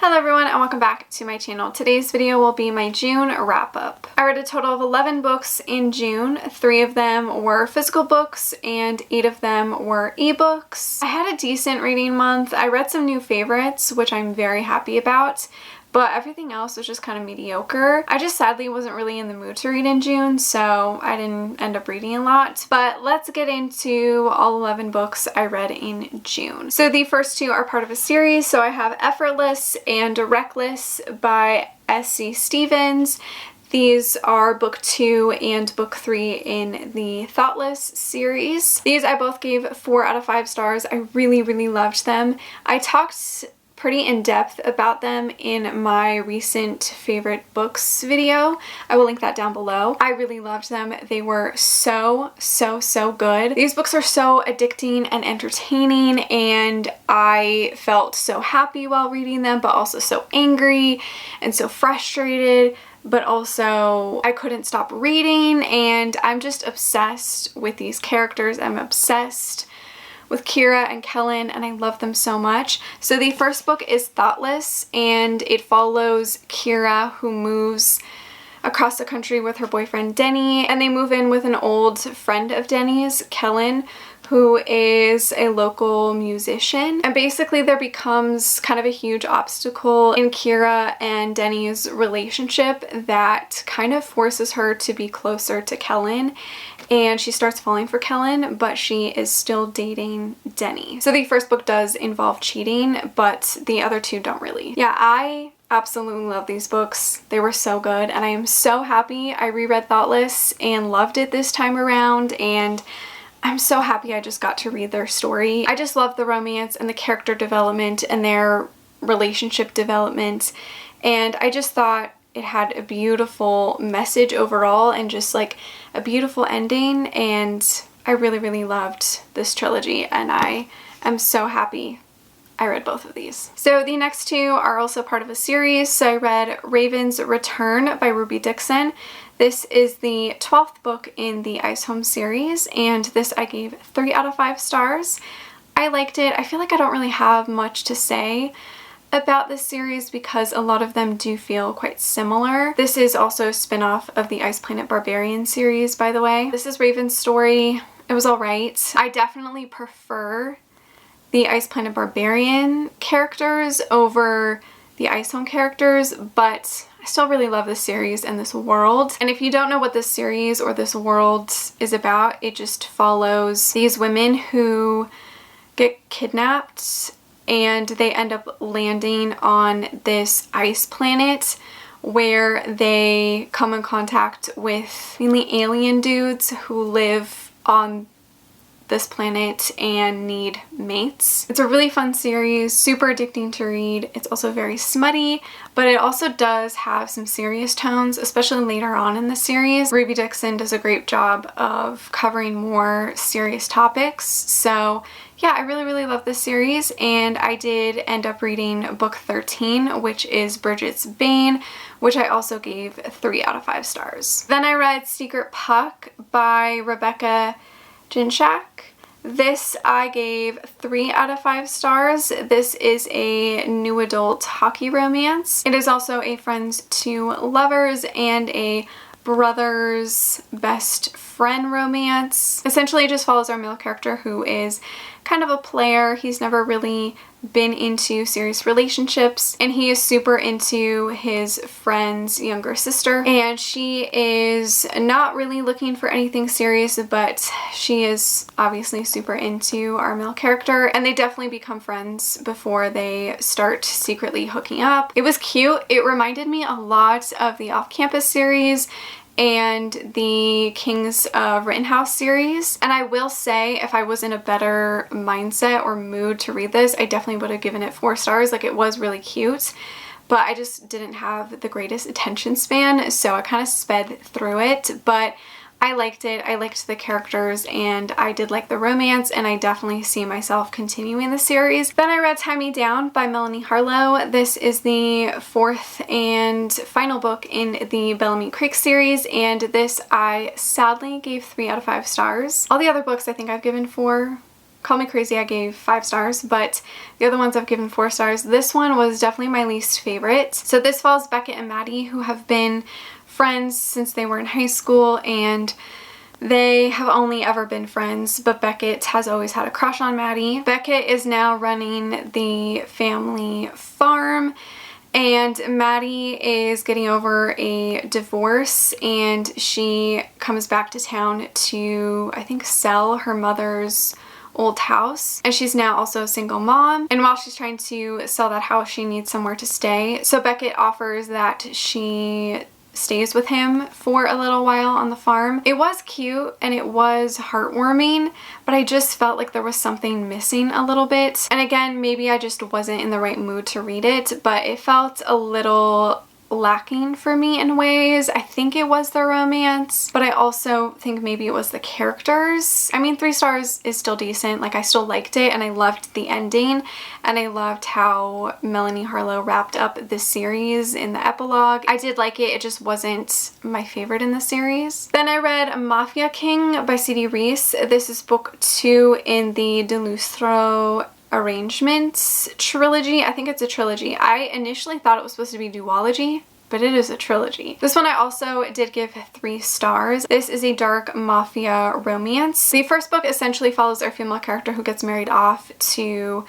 Hello everyone and welcome back to my channel. Today's video will be my June wrap-up. I read a total of 11 books in June. 3 of them were physical books and 8 of them were ebooks. I had a decent reading month. I read some new favorites, which I'm very happy about, but everything else was just kind of mediocre. I just sadly wasn't really in the mood to read in June, so I didn't end up reading a lot. But let's get into all 11 books I read in June. So the first 2 are part of a series. So I have Effortless and Reckless by S.C. Stevens. These are book 2 and book 3 in the Thoughtless series. These I both gave 4 out of 5 stars. I really loved them. I talked pretty in depth about them in my recent favorite books video. I will link that down below. I really loved them. They were so good. These books are so addicting and entertaining, and I felt so happy while reading them, but also so angry and so frustrated, but also I couldn't stop reading, and I'm just obsessed with these characters. I'm obsessed with Kira and Kellen, and I love them so much. So the first book is Thoughtless, and it follows Kira, who moves across the country with her boyfriend Denny, and they move in with an old friend of Denny's, Kellen, who is a local musician. And basically there becomes kind of a huge obstacle in Kira and Denny's relationship that kind of forces her to be closer to Kellen, and she starts falling for Kellen, but she is still dating Denny. So the first book does involve cheating, but the other 2 don't really. Yeah, I absolutely love these books. They were so good, and I am so happy I reread Thoughtless and loved it this time around, and I'm so happy I just got to read their story. I just love the romance and the character development and their relationship development, and I just thought it had a beautiful message overall and just like a beautiful ending, and I really loved this trilogy, and I am so happy I read both of these. So the next 2 are also part of a series. So I read Raven's Return by Ruby Dixon. This is the 12th book in the Ice Home series, and this I gave 3 out of 5 stars. I liked it. I feel like I don't really have much to say about this series because a lot of them do feel quite similar. This is also a spin-off of the Ice Planet Barbarian series, by the way. This is Raven's story. It was alright. I definitely prefer the Ice Planet Barbarian characters over the Ice Home characters, but I still really love this series and this world. And if you don't know what this series or this world is about, it just follows these women who get kidnapped and they end up landing on this ice planet where they come in contact with mainly alien dudes who live on this planet and need mates. It's a really fun series, super addicting to read. It's also very smutty, but it also does have some serious tones, especially later on in the series. Ruby Dixon does a great job of covering more serious topics. So yeah, I really love this series, and I did end up reading book 13, which is Bridget's Bane, which I also gave 3 out of 5 stars. Then I read Secret Puck by Rebecca Jinchak. This I gave 3 out of 5 stars. This is a new adult hockey romance. It is also a friends to lovers and a brother's best friend romance. Essentially it just follows our male character who is kind of a player. He's never really been into serious relationships, and he is super into his friend's younger sister, and she is not really looking for anything serious, but she is obviously super into our male character, and they definitely become friends before they start secretly hooking up. It was cute. It reminded me a lot of the Off-Campus series and the Kings of Rittenhouse series. And I will say, if I was in a better mindset or mood to read this, I definitely would have given it 4 stars. Like, it was really cute, but I just didn't have the greatest attention span, so I kind of sped through it. But I liked it. I liked the characters, and I did like the romance, and I definitely see myself continuing the series. Then I read Tie Me Down by Melanie Harlow. This is the 4th and final book in the Bellamy Creek series, and this I sadly gave 3 out of 5 stars. All the other books I think I've given 4 Call Me Crazy I gave 5 stars, but the other ones I've given 4 stars. This one was definitely my least favorite. So this follows Beckett and Maddie, who have been friends since they were in high school, and they have only ever been friends, but Beckett has always had a crush on Maddie. Beckett is now running the family farm, and Maddie is getting over a divorce, and she comes back to town to, I think, sell her mother's old house, and she's now also a single mom, and while she's trying to sell that house, she needs somewhere to stay. So Beckett offers that she stays with him for a little while on the farm. It was cute and it was heartwarming, but I just felt like there was something missing a little bit. And again, maybe I just wasn't in the right mood to read it, but it felt a little lacking for me in ways. I think it was the romance, but I also think maybe it was the characters. I mean, 3 stars is still decent. Like, I still liked it, and I loved the ending, and I loved how Melanie Harlow wrapped up this series in the epilogue. I did like it, it just wasn't my favorite in the series. Then I read Mafia King by C.D. Reese. This is book 2 in the De Lustro Arrangements trilogy. I think it's a trilogy. I initially thought it was supposed to be duology, but it is a trilogy. This one I also did give 3 stars. This is a dark mafia romance. The first book essentially follows our female character who gets married off to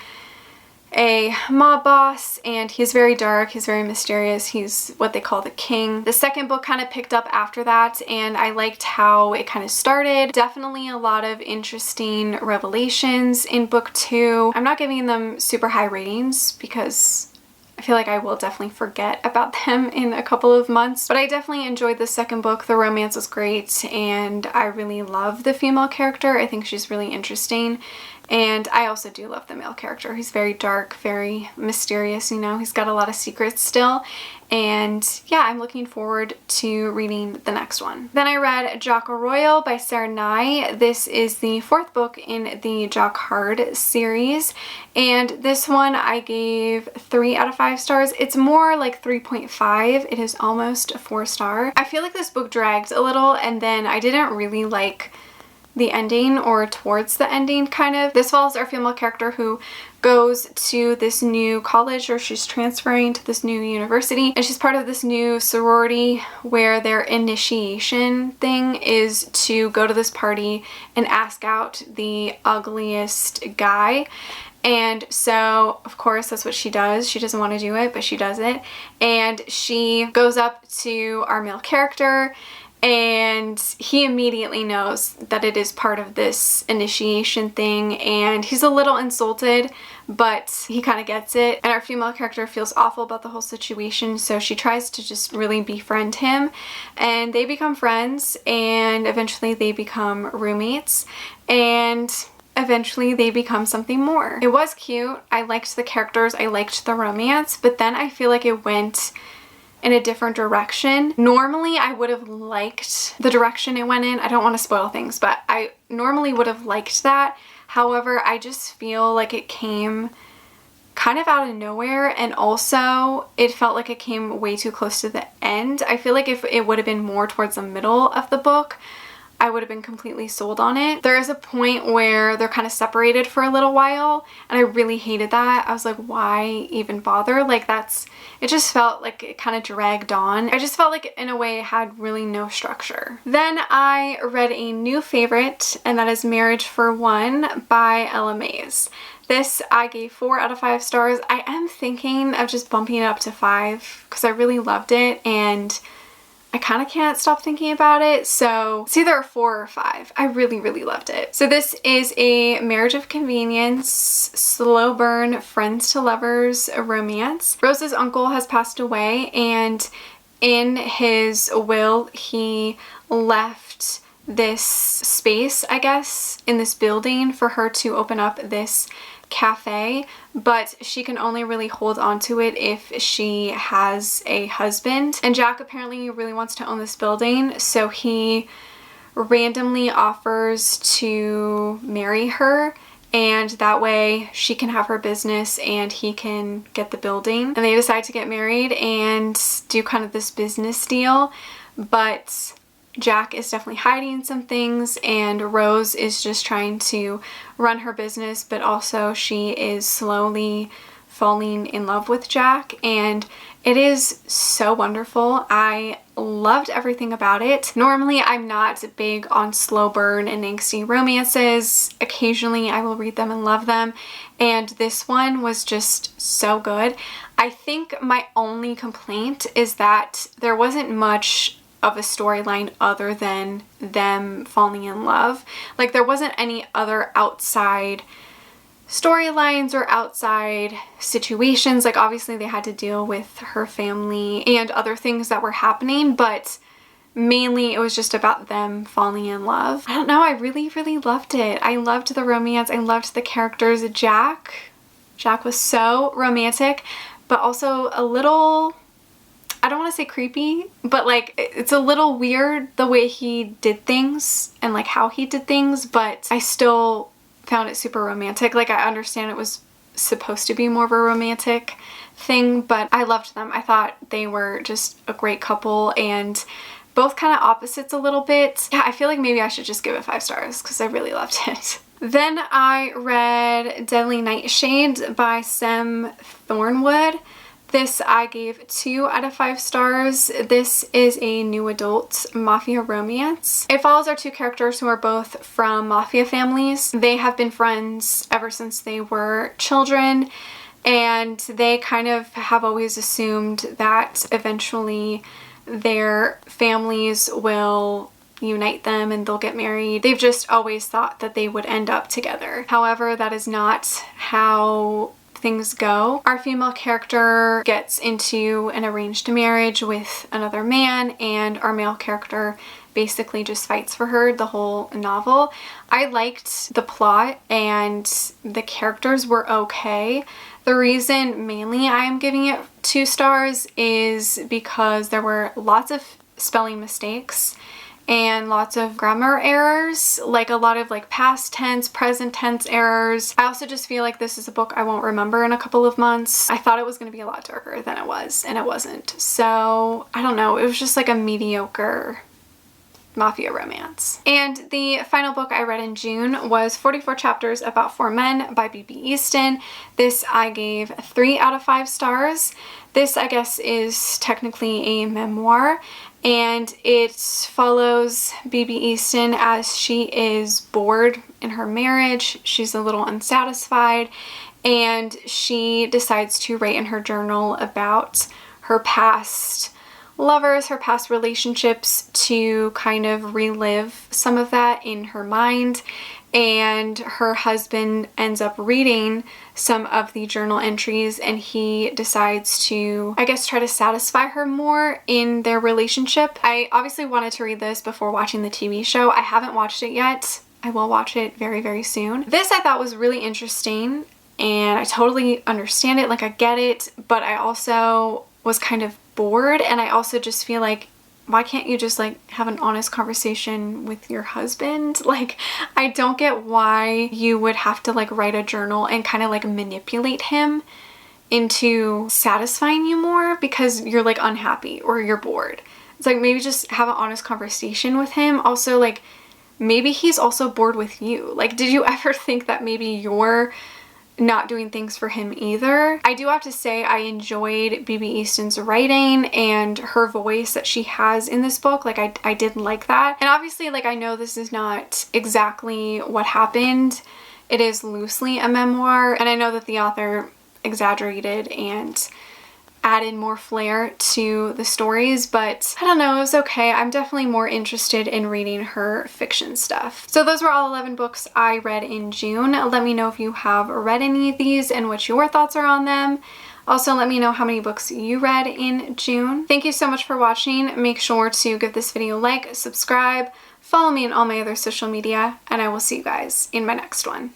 a mob boss, and he's very dark, he's very mysterious, he's what they call the king. The second book kind of picked up after that, and I liked how it kind of started. Definitely a lot of interesting revelations in book 2. I'm not giving them super high ratings because I feel like I will definitely forget about them in a couple of months, but I definitely enjoyed the second book. The romance was great, and I really love the female character. I think she's really interesting. And I also do love the male character. He's very dark, very mysterious, you know, he's got a lot of secrets still. And yeah, I'm looking forward to reading the next one. Then I read Jacques Royal by Sarah Nye. This is the 4th book in the Jacquard series. And this one I gave 3 out of 5 stars. It's more like 3.5. It is almost a 4 star. I feel like this book dragged a little, and then I didn't really like the ending, or towards the ending kind of. This follows our female character who goes to this new college, or she's transferring to this new university, and she's part of this new sorority where their initiation thing is to go to this party and ask out the ugliest guy. And so, of course, that's what she does. She doesn't want to do it, but she does it. And she goes up to our male character, and he immediately knows that it is part of this initiation thing, and he's a little insulted, but he kind of gets it. And our female character feels awful about the whole situation, so she tries to just really befriend him, and they become friends, and eventually they become roommates, and eventually they become something more. It was cute. I liked the characters, I liked the romance, but then I feel like it went in a different direction. Normally I would have liked the direction it went in. I don't want to spoil things, but I normally would have liked that. However, I just feel like it came kind of out of nowhere, and also it felt like it came way too close to the end. I feel like if it would have been more towards the middle of the book, I would have been completely sold on it. There is a point where they're kind of separated for a little while, and I really hated that. I was like, why even bother? Like, it just felt like it kind of dragged on. I just felt like in a way it had really no structure. Then I read a new favorite, and that is Marriage for One by Ella Mays. This I gave 4 out of 5 stars. I am thinking of just bumping it up to 5 because I really loved it, and I kind of can't stop thinking about it, so it's either a 4 or 5. I really, really loved it. So this is a marriage of convenience, slow burn, friends to lovers romance. Rose's uncle has passed away, and in his will he left this space, I guess, in this building for her to open up this cafe, but she can only really hold on to it if she has a husband. And Jack apparently really wants to own this building, so he randomly offers to marry her, and that way she can have her business and he can get the building. And they decide to get married and do kind of this business deal, but Jack is definitely hiding some things, and Rose is just trying to run her business, but also she is slowly falling in love with Jack, and it is so wonderful. I loved everything about it. Normally, I'm not big on slow burn and angsty romances. Occasionally, I will read them and love them, and this one was just so good. I think my only complaint is that there wasn't much of a storyline other than them falling in love. Like, there wasn't any other outside storylines or outside situations. Like, obviously they had to deal with her family and other things that were happening, but mainly it was just about them falling in love. I don't know, I really loved it. I loved the romance. I loved the characters. Jack was so romantic, but also a little, I don't want to say creepy, but like it's a little weird the way he did things and like how he did things, but I still found it super romantic. Like, I understand it was supposed to be more of a romantic thing, but I loved them. I thought they were just a great couple, and both kind of opposites a little bit. Yeah, I feel like maybe I should just give it 5 stars because I really loved it. Then I read Deadly Nightshade by Sem Thornwood. This I gave 2 out of 5 stars. This is a new adult mafia romance. It follows our 2 characters who are both from mafia families. They have been friends ever since they were children, and they kind of have always assumed that eventually their families will unite them and they'll get married. They've just always thought that they would end up together. However, that is not how things go. Our female character gets into an arranged marriage with another man, and our male character basically just fights for her the whole novel. I liked the plot and the characters were okay. The reason mainly I am giving it 2 stars is because there were lots of spelling mistakes and lots of grammar errors, like a lot of like past tense, present tense errors. I also just feel like this is a book I won't remember in a couple of months. I thought it was going to be a lot darker than it was, and it wasn't. So I don't know, it was just like a mediocre mafia romance. And the final book I read in June was 44 Chapters About 4 Men by B.B. Easton. This I gave 3 out of 5 stars. This, I guess, is technically a memoir, and it follows B.B. Easton as she is bored in her marriage. She's a little unsatisfied, and she decides to write in her journal about her past lovers, her past relationships, to kind of relive some of that in her mind. And her husband ends up reading some of the journal entries, and he decides to, I guess, try to satisfy her more in their relationship. I obviously wanted to read this before watching the TV show. I haven't watched it yet. I will watch it very soon. This I thought was really interesting, and I totally understand it. Like, I get it, but I also was kind of bored, and I also just feel like, why can't you just like have an honest conversation with your husband? Like, I don't get why you would have to like write a journal and kind of like manipulate him into satisfying you more because you're like unhappy or you're bored. It's like, maybe just have an honest conversation with him. Also, like, maybe he's also bored with you. Like, did you ever think that maybe you're not doing things for him either? I do have to say I enjoyed B.B. Easton's writing and her voice that she has in this book. Like, I did like that. And obviously, like, I know this is not exactly what happened. It is loosely a memoir, and I know that the author exaggerated and added more flair to the stories, but I don't know, it was okay. I'm definitely more interested in reading her fiction stuff. So those were all 11 books I read in June. Let me know if you have read any of these and what your thoughts are on them. Also, let me know how many books you read in June. Thank you so much for watching. Make sure to give this video a like, subscribe, follow me on all my other social media, and I will see you guys in my next one.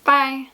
Bye!